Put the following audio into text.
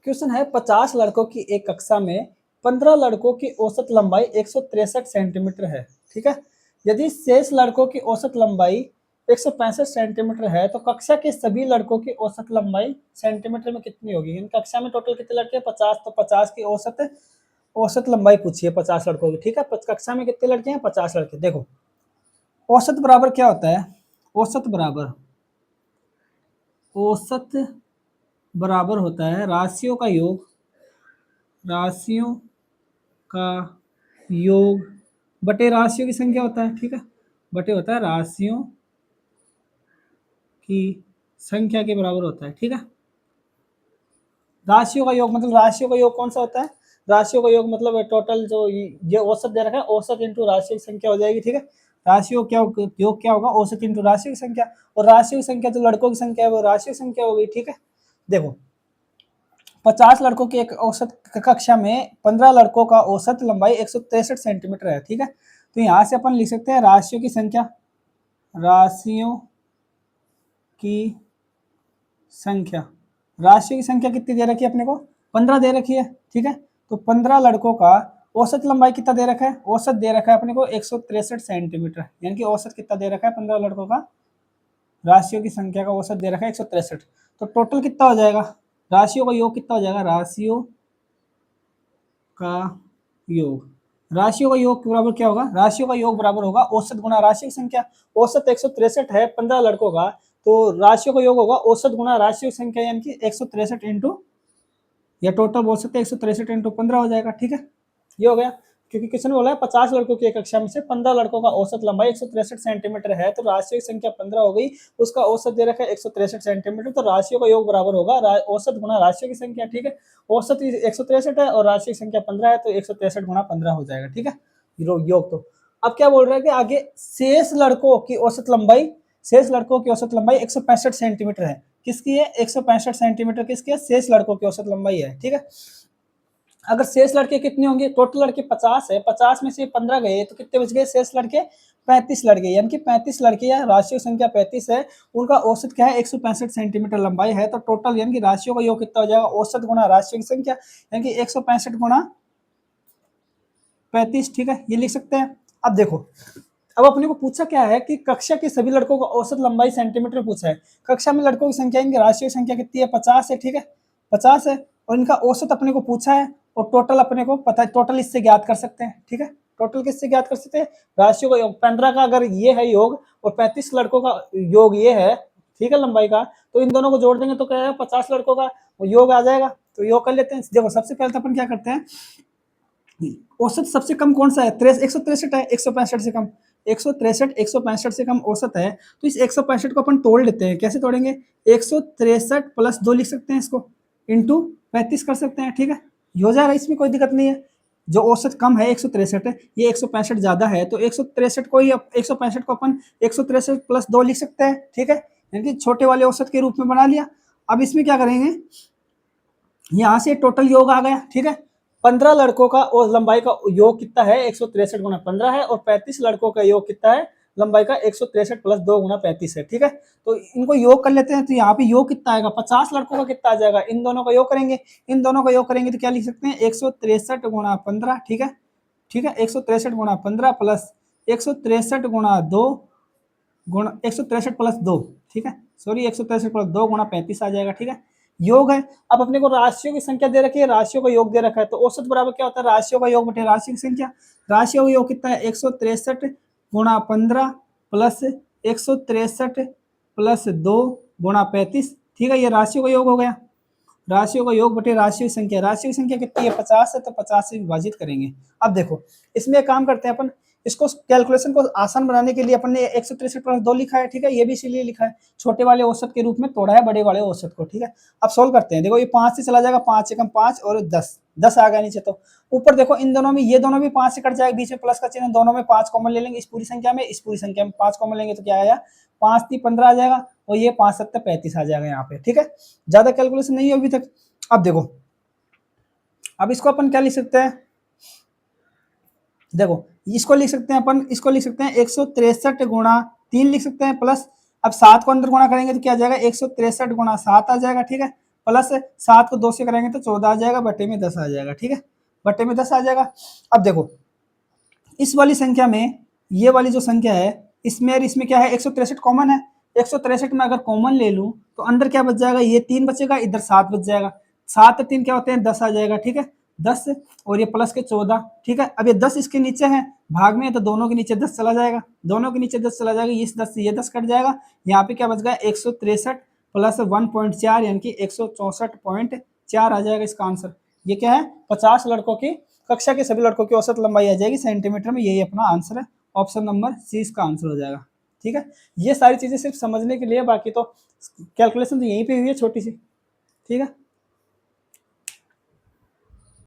Question है 50 लड़कों की एक कक्षा में 15 लड़कों की औसत लंबाई 163 सेंटीमीटर है। ठीक है, यदि शेष लड़कों की औसत लंबाई 165 सेंटीमीटर है तो कक्षा के सभी लड़कों की औसत लंबाई सेंटीमीटर में कितनी होगी। इन कक्षा में टोटल कितने लड़के हैं? 50, तो 50 की औसत लंबाई पूछी है 50 लड़कों की। ठीक है, कक्षा में कितने लड़के हैं? 50 लड़के। देखो औसत बराबर क्या होता है? औसत बराबर होता है राशियों का योग बटे राशियों की संख्या होता है। ठीक है, बटे होता है राशियों की संख्या के बराबर होता है। ठीक है, राशियों का योग मतलब राशियों का योग कौन सा होता है? राशियों का योग मतलब टोटल जो ये औसत दे रखा है, औसत इंटू राशियों की संख्या हो जाएगी। ठीक है, राशियों क्या योग क्या होगा? औसत इंटू राशियों की संख्या, और राशियों की संख्या जो लड़कों की संख्या है वो राशियों की संख्या हो गई। ठीक है, देखो 50 लड़कों की एक औसत कक्षा में 15 लड़कों का औसत लंबाई 163 सेंटीमीटर है। ठीक है, तो यहाँ से अपन लिख सकते हैं राशियों की संख्या राशियों की संख्या कितनी दे रखी है अपने को? 15 दे रखी है। ठीक है, तो 15 लड़कों का औसत लंबाई कितना दे रखा है? औसत दे रखा है अपने को 163 सेंटीमीटर, यानी कि औसत कितना दे रखा है 15 लड़कों का? राशियों की संख्या का औसत दे रखा है 163, तो टोटल कितना हो जाएगा? राशियों का योग कितना हो जाएगा? राशियों का योग बराबर क्या होगा? राशियों का योग बराबर होगा औसत गुणा राशियों की संख्या। औसत 163 है 15 लड़कों का, तो राशियों का योग होगा औसत गुणा राशियों की संख्या, यानी कि 163 इंटू, या टोटल बोल सकते हैं 163 इंटू 15 हो जाएगा। ठीक है, ये हो गया, क्योंकि क्वेश्चन बोला है 50 लड़कों की एक कक्षा में से 15 लड़कों का औसत लंबाई 163 सेंटीमीटर है, तो राशियों की संख्या 15 हो गई, उसका औसत दे रखा है 163 सेंटीमीटर, तो राशियों का योग बराबर होगा औसत गुणा राशियों की संख्या। ठीक है, औसत 163 है और राशि की संख्या 15 है, तो 163 गुणा 15 हो जाएगा। ठीक है, योग। तो अब क्या बोल रहा है कि आगे शेष लड़कों की औसत लंबाई 165 सेंटीमीटर है। किसकी है? 165 सेंटीमीटर किसकी है? शेष लड़कों की औसत लंबाई है। ठीक है, अगर शेष लड़के कितने होंगे? टोटल लड़के 50 है, 50 में से 15 गए तो कितने बच गए? शेष लड़के 35 लड़के, यानी कि 35 लड़के या राशियों संख्या 35 है, उनका औसत क्या है? 165 सेंटीमीटर लंबाई है, तो टोटल यानी कि राशियों का योग कितना हो जाएगा? औसत गुणा राशियों की संख्या, यानी कि 165 गुणा 35। ठीक है, ये लिख सकते हैं। अब देखो, अब अपने को पूछा क्या है कि कक्षा के सभी लड़कों का औसत लंबाई सेंटीमीटर पूछा है। कक्षा में लड़कों की संख्या, इनकी राशियों की संख्या कितनी है? 50 है। ठीक है, 50 है, और इनका औसत अपने को पूछा है, और टोटल अपने को पता है, टोटल इससे ज्ञात कर सकते हैं। ठीक है, टोटल किससे ज्ञात कर सकते हैं? राशियों का योग। 15 का अगर ये है योग और 35 लड़कों का योग ये है, ठीक है, लंबाई का, तो इन दोनों को जोड़ देंगे तो क्या है? 50 लड़कों का योग आ जाएगा। तो योग कर लेते हैं। देखो सबसे पहले तो अपन क्या करते हैं, औसत सबसे कम कौन सा है? 163 है, 165 से कम, 163 से कम औसत है, तो इस 165 को अपन तोड़ लेते हैं। कैसे तोड़ेंगे? 163 प्लस 2 लिख सकते हैं इसको, इंटू 35 कर सकते हैं। ठीक है, ये हो जाएगा, इसमें कोई दिक्कत नहीं है। जो औसत कम है 163 है, ये 165 ज्यादा है, तो 163 को ही 165 को अपन 163 प्लस 2 लिख सकते हैं। ठीक है, यानी कि छोटे वाले औसत के रूप में बना लिया। अब इसमें क्या करेंगे, यहाँ से टोटल योग आ गया। ठीक है, 15 लड़कों का और लंबाई का योग कितना है? 163 गुना 15 है, और 35 लड़कों का योग कितना है? लंबाई का 163 प्लस 2 गुना 35 है। ठीक है, तो इनको योग कर लेते हैं, तो यहाँ पे योग कितना आएगा? 50 लड़कों का कितना आ जाएगा? इन दोनों का योग करेंगे तो क्या लिख सकते हैं? 163 गुना 15। ठीक है, 163 गुना 15 प्लस 163 गुना 2 गुणा 163 प्लस 2, ठीक है, सॉरी 163 प्लस 2 गुणा 35 आ जाएगा। ठीक है, योग है। अब अपने को राशियों की संख्या दे रखी है, राशियों का योग दे रखा है, तो औसत बराबर क्या होता है? राशियों का योग बटे राशियों की संख्या। राशियों का योग कितना है? 163 गुणा 15 प्लस 163 प्लस 2 गुणा 35। ठीक है, ये राशियों का योग हो गया। राशियों का योग बटे राशियों की संख्या। राशियों की संख्या कितनी है? 50 है, तो 50 से विभाजित करेंगे। अब देखो इसमें एक काम करते हैं अपन, इसको कैलकुलेशन को आसान बनाने के लिए अपन ने 163 प्लस 2 लिखा है। ठीक है, ये भी इसीलिए लिखा है, छोटे वाले औसत के रूप में तोड़ा है बड़े वाले औसत को। ठीक है, अब सोल्व करते हैं। देखो ये 5 से चला जाएगा, 5 से कम 5 और 10 आ गया नीचे। तो ऊपर देखो इन दोनों में, ये दोनों भी 5 से कट जाएगा, बीच में प्लस का चिन्ह, दोनों में 5 कॉमन ले लेंगे। इस पूरी संख्या में 5 कॉमन लेंगे तो क्या आया? 5 3 15 आ जाएगा, और ये 5 7 35 आ जाएगा यहाँ पे। ठीक है, ज्यादा कैलकुलेशन नहीं है अभी तक। अब देखो, अब इसको अपन क्या लिख सकते हैं? देखो इसको लिख सकते हैं अपन, इसको लिख सकते हैं 163 गुणा 3 लिख सकते हैं, प्लस अब 7 को अंदर गुणा करेंगे तो क्या आ जाएगा? 163 गुणा 7 आ जाएगा। ठीक है, प्लस 7 को 2 से करेंगे तो 14 आ जाएगा, बटे में 10 आ जाएगा, ठीक है, बटे में 10 आ जाएगा। अब देखो इस वाली संख्या में ये वाली जो संख्या है इसमें और इसमें क्या है, 163 कॉमन है। 163 में अगर कॉमन ले लूं तो अंदर क्या बच जाएगा, ये 3 बचेगा, इधर 7 बच जाएगा। 7 और 3 क्या होते हैं, 10 आ जाएगा, ठीक है, 10 और ये प्लस के 14, ठीक है। अब ये 10 इसके नीचे है, भाग में है तो दोनों के नीचे 10 चला जाएगा, दोनों के नीचे 10 चला जाएगा, इस 10 से ये 10 कट जाएगा। यहाँ पे क्या बच गया, 163 प्लस 1.4 यानी कि 164.4 आ जाएगा इसका आंसर। ये क्या है, 50 लड़कों की, कक्षा के सभी लड़कों की औसत लंबाई आ जाएगी सेंटीमीटर में, यही अपना आंसर है। ऑप्शन नंबर सी इसका आंसर हो जाएगा, ठीक है। ये सारी चीजें सिर्फ समझने के लिए, बाकी तो कैलकुलेशन तो यहीं पे हुई है छोटी सी, ठीक है।